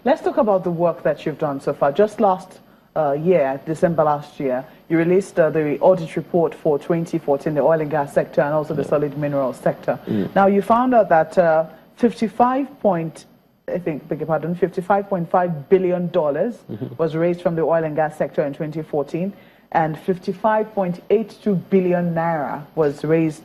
Let's talk about the work that you've done so far. Just last year, December last year, you released the audit report for 2014, the oil and gas sector and also the solid mineral sector. Now, you found out that $55.5 billion was raised from the oil and gas sector in 2014, and 55.82 billion naira was raised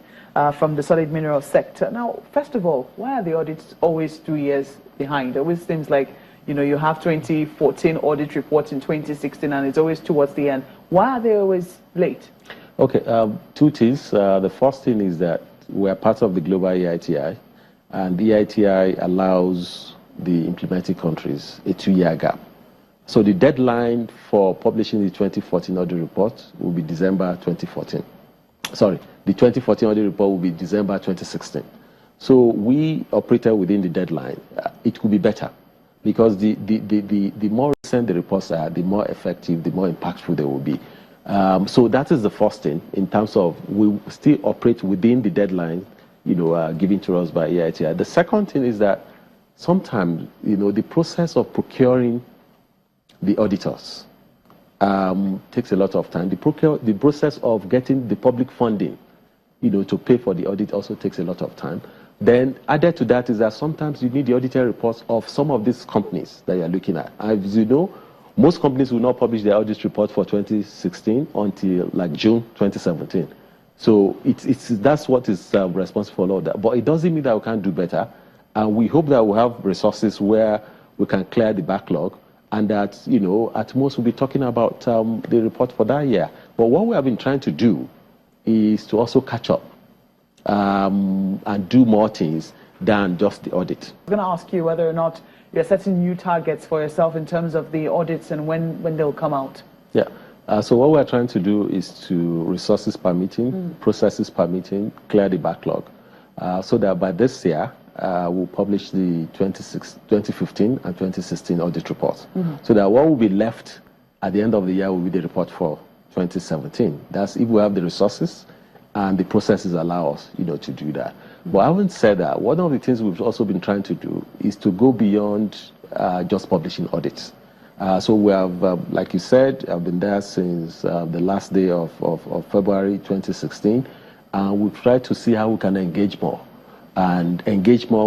from the solid mineral sector. Now, first of all, why are the audits always 2 years behind? It always seems like, you know, you have 2014 audit report in 2016 and it's always towards the end. Why are they always late? Okay, two things. The first thing is that we are part of the global EITI, and the EITI allows the implementing countries a 2-year gap. So the deadline for publishing the 2014 audit report will be December 2014. Sorry, the 2014 audit report will be December 2016. So we operated within the deadline. It could be better, because the more recent the reports are, the more effective, the more impactful they will be. So that is the first thing, in terms of we still operate within the deadline, you know, given to us by EITI. The second thing is that sometimes, you know, the process of procuring the auditors takes a lot of time. The process of getting the public funding, you know, to pay for the audit also takes a lot of time. Then added to that is that sometimes you need the auditor reports of some of these companies that you're looking at. As you know, most companies will not publish their audit report for 2016 until like June 2017. So that's what is responsible for all that. But it doesn't mean that we can't do better. And we hope that we'll have resources where we can clear the backlog, and that, you know, at most we'll be talking about the report for that year. But what we have been trying to do is to also catch up and do more things than just the audit. I'm going to ask you whether or not you're setting new targets for yourself in terms of the audits and when they'll come out. Yeah. So what we're trying to do is to, resources permitting, processes permitting, clear the backlog, so that by this year we'll publish the 2015 and 2016 audit reports. So that what will be left at the end of the year will be the report for 2017. That's if we have the resources and the processes allow us, you know, to do that. But having said that, one of the things we've also been trying to do is to go beyond just publishing audits. So we have, like you said, I've been there since the last day of February 2016, and we've tried to see how we can engage more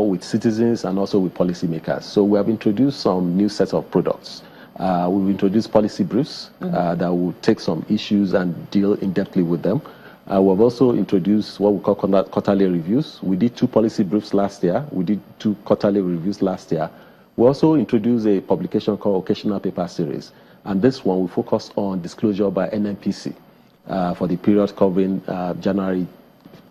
with citizens and also with policymakers. So we have introduced some new sets of products. We've introduced policy briefs that will take some issues and deal in-depthly with them. We've also introduced what we call quarterly reviews. We did 2 policy briefs last year. We did 2 quarterly reviews last year. We also introduced a publication called Occasional Paper Series. And this one we focus on disclosure by NPDC for the period covering January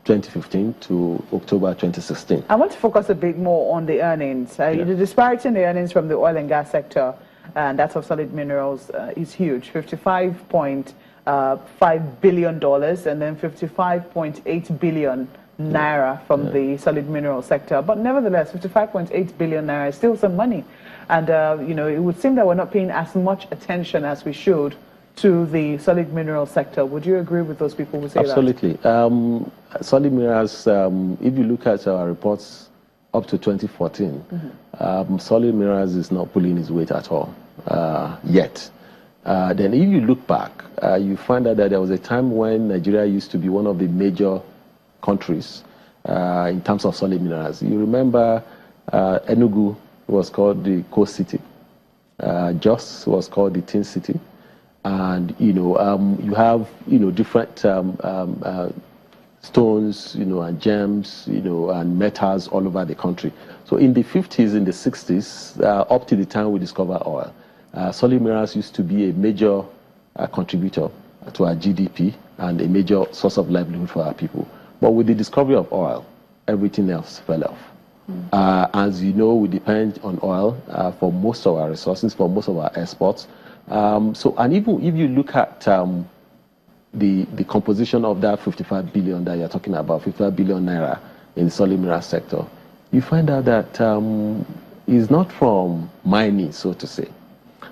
2015 to October 2016. I want to focus a bit more on the earnings. The disparity in the earnings from the oil and gas sector and that of solid minerals is huge. $55.5 billion and then 55.8 billion naira from the solid mineral sector. But nevertheless, 55.8 billion naira is still some money. And, you know, it would seem that we're not paying as much attention as we should to the solid mineral sector. Would you agree with those people who say Absolutely. that? Solid minerals, if you look at our reports up to 2014, solid minerals is not pulling its weight at all yet. Then if you look back, you find out that there was a time when Nigeria used to be one of the major countries in terms of solid minerals. You remember Enugu was called the Coast City. Jos was called the Tin City. And, you know, you have, you know, different stones, you know, and gems, you know, and metals all over the country. So in the 50s, in the 60s, up to the time we discovered oil, solid minerals used to be a major contributor to our GDP and a major source of livelihood for our people. But with the discovery of oil, everything else fell off. As you know, we depend on oil for most of our resources, for most of our exports. And even if you look at the composition of that 55 billion that you're talking about, 55 billion naira in the solid mineral sector, you find out that it's not from mining, so to say.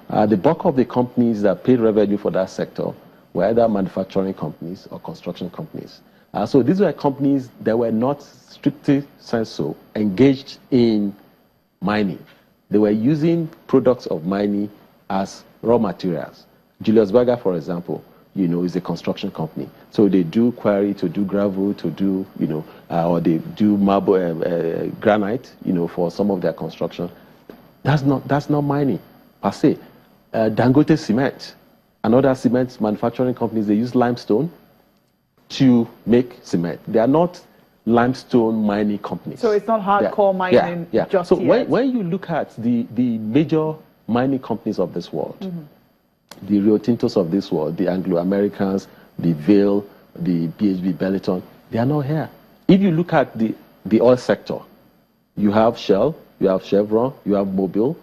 The bulk of the companies that paid revenue for that sector were either manufacturing companies or construction companies. So these were companies that were not strictly sensu engaged in mining. They were using products of mining as raw materials. Julius Berger, for example, is a construction company. So they do quarry to do gravel, to do, or they do marble, granite, for some of their construction. That's not mining per se. Dangote Cement and other cement manufacturing companies, they use limestone to make cement. They are not limestone mining companies. So it's not hardcore mining just so yet. when you look at the major mining companies of this world, the Rio Tintos of this world, the Anglo-Americans, the Vale, the BHP Billiton, they are not here. If you look at the oil sector, you have Shell, you have Chevron, you have Mobil.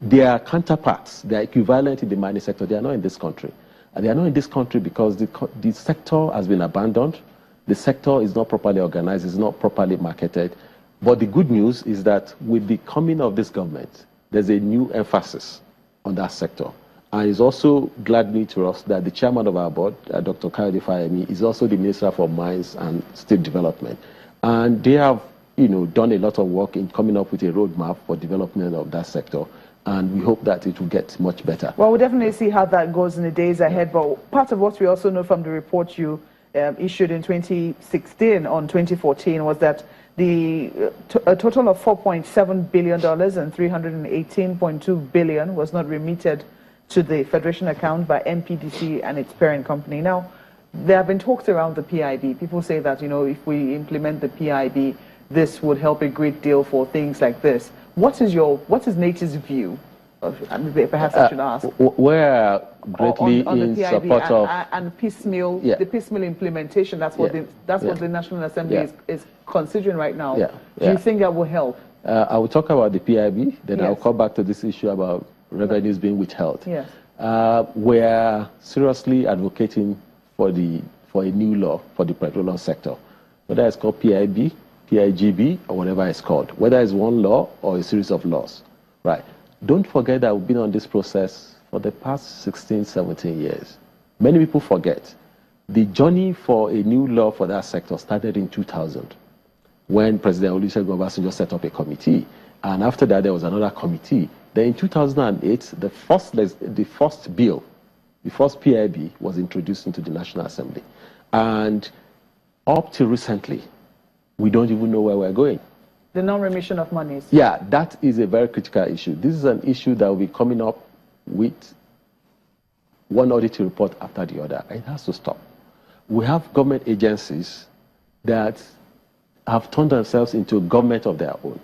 Their counterparts, their equivalent in the mining sector, they are not in this country. And they are not in this country because the sector has been abandoned. The sector is not properly organized, it's not properly marketed. But the good news is that with the coming of this government, there's a new emphasis on that sector. And it's also gladdening to us that the chairman of our board, Dr. Kayode Fayemi, is also the Minister for Mines and State Development. And they have done a lot of work in coming up with a roadmap for development of that sector. And we hope that it will get much better. Well, we'll definitely see how that goes in the days ahead. But part of what we also know from the report you issued in 2016 on 2014 was that a total of $4.7 billion and $318.2 billion was not remitted to the Federation account by NPDC and its parent company. Now, there have been talks around the PIB. People say that, if we implement the PIB, this would help a great deal for things like this. What is NEITI's view? Perhaps I should ask. We're greatly on in the PIB support of and piecemeal, the piecemeal implementation. That's what the National Assembly is considering right now. Do you think that will help? I will talk about the PIB, then I'll come back to this issue about revenues being withheld. Yes. We're seriously advocating for a new law for the petroleum sector, whether it's called PIB, PIGB, or whatever it's called, whether it's one law or a series of laws. Right. Don't forget that we've been on this process for the past 16, 17 years. Many people forget. The journey for a new law for that sector started in 2000, when President Olusegun Obasanjo set up a committee. And after that, there was another committee. Then in 2008, the first bill, the first PIB, was introduced into the National Assembly. And up to recently, we don't even know where we're going. The non-remission of monies. Yeah, that is a very critical issue. This is an issue that will be coming up with one audit report after the other. It has to stop. We have government agencies that have turned themselves into a government of their own,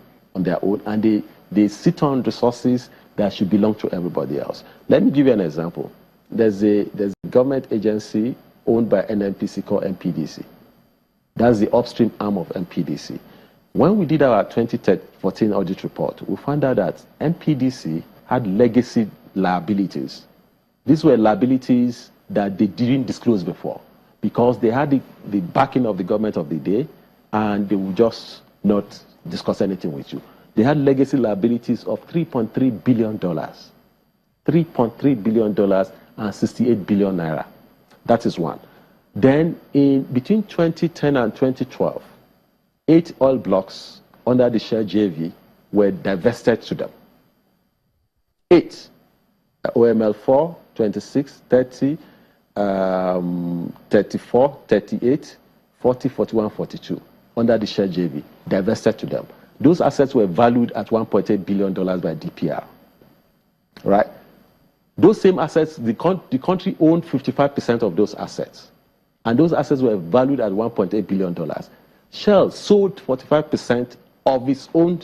and they sit on resources that should belong to everybody else. Let me give you an example. There's a government agency owned by NNPC called NPDC. That's the upstream arm of NPDC. When we did our 2014 audit report, we found out that NPDC had legacy liabilities. These were liabilities that they didn't disclose before because they had the backing of the government of the day, and they would just not discuss anything with you. They had legacy liabilities of $3.3 billion. $3.3 billion and 68 billion naira. That is one. Then between 2010 and 2012, 8 oil blocks under the Shell JV were divested to them. 8. OML 4, 26, 30, 34, 38, 40, 41, 42 under the Shell JV, divested to them. Those assets were valued at $1.8 billion by DPR. Right? Those same assets, the country owned 55% of those assets. And those assets were valued at $1.8 billion. Shell sold 45% of its own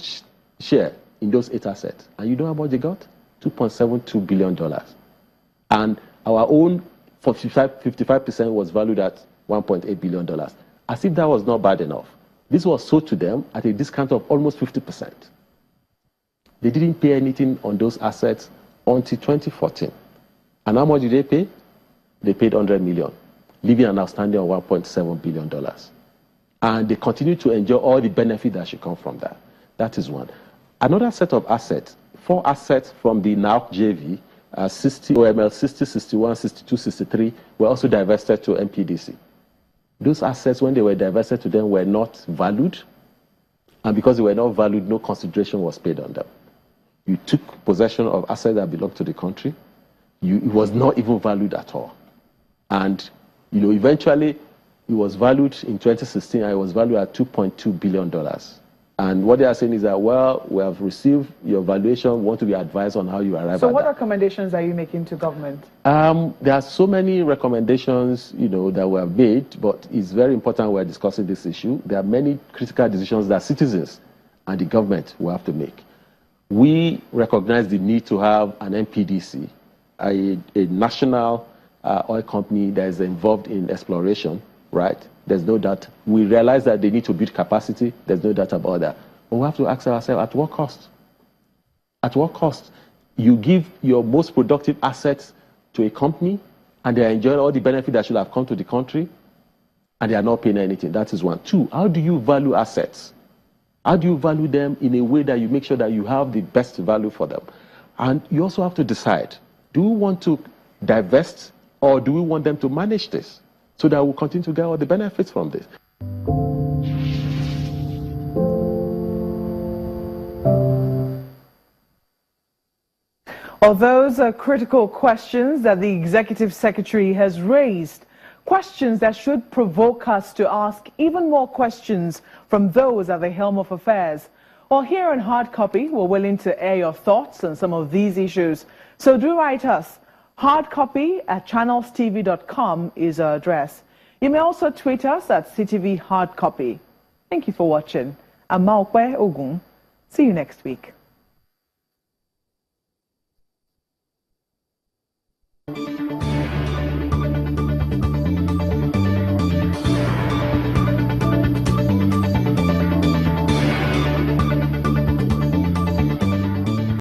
share in those 8 assets. And you know how much they got? $2.72 billion. And our own 55% was valued at $1.8 billion. As if that was not bad enough. This was sold to them at a discount of almost 50%. They didn't pay anything on those assets until 2014. And how much did they pay? They paid $100 million, leaving an outstanding of $1.7 billion. And they continue to enjoy all the benefit that should come from that. That is one. Another set of assets, 4 assets from the NAOC JV, OML 60, 61, 62, 63, were also divested to NPDC. Those assets, when they were divested to them, were not valued. And because they were not valued, no consideration was paid on them. You took possession of assets that belonged to the country. It was not even valued at all. And eventually it was valued in 2016, and it was valued at $2.2 billion. And what they are saying is that, well, we have received your valuation, we want to be advised on how you arrive at that. So what recommendations are you making to government? There are so many recommendations, that were made, but it's very important we're discussing this issue. There are many critical decisions that citizens and the government will have to make. We recognize the need to have an NPDC, a national oil company that is involved in exploration, right? There's no doubt. We realize that they need to build capacity. There's no doubt about that. But we have to ask ourselves, at what cost? At what cost? You give your most productive assets to a company, and they are enjoying all the benefits that should have come to the country, and they are not paying anything. That is one. Two, how do you value assets? How do you value them in a way that you make sure that you have the best value for them? And you also have to decide, do we want to divest, or do we want them to manage this, so that we'll continue to get all the benefits from this? Well, those are critical questions that the Executive Secretary has raised. Questions that should provoke us to ask even more questions from those at the helm of affairs. Well, here on Hard Copy, we're willing to air your thoughts on some of these issues. So do write us. hardcopy@channelstv.com is our address. You may also tweet us at CTV Hardcopy. Thank you for watching. I'm Maokwe Ogun. See you next week.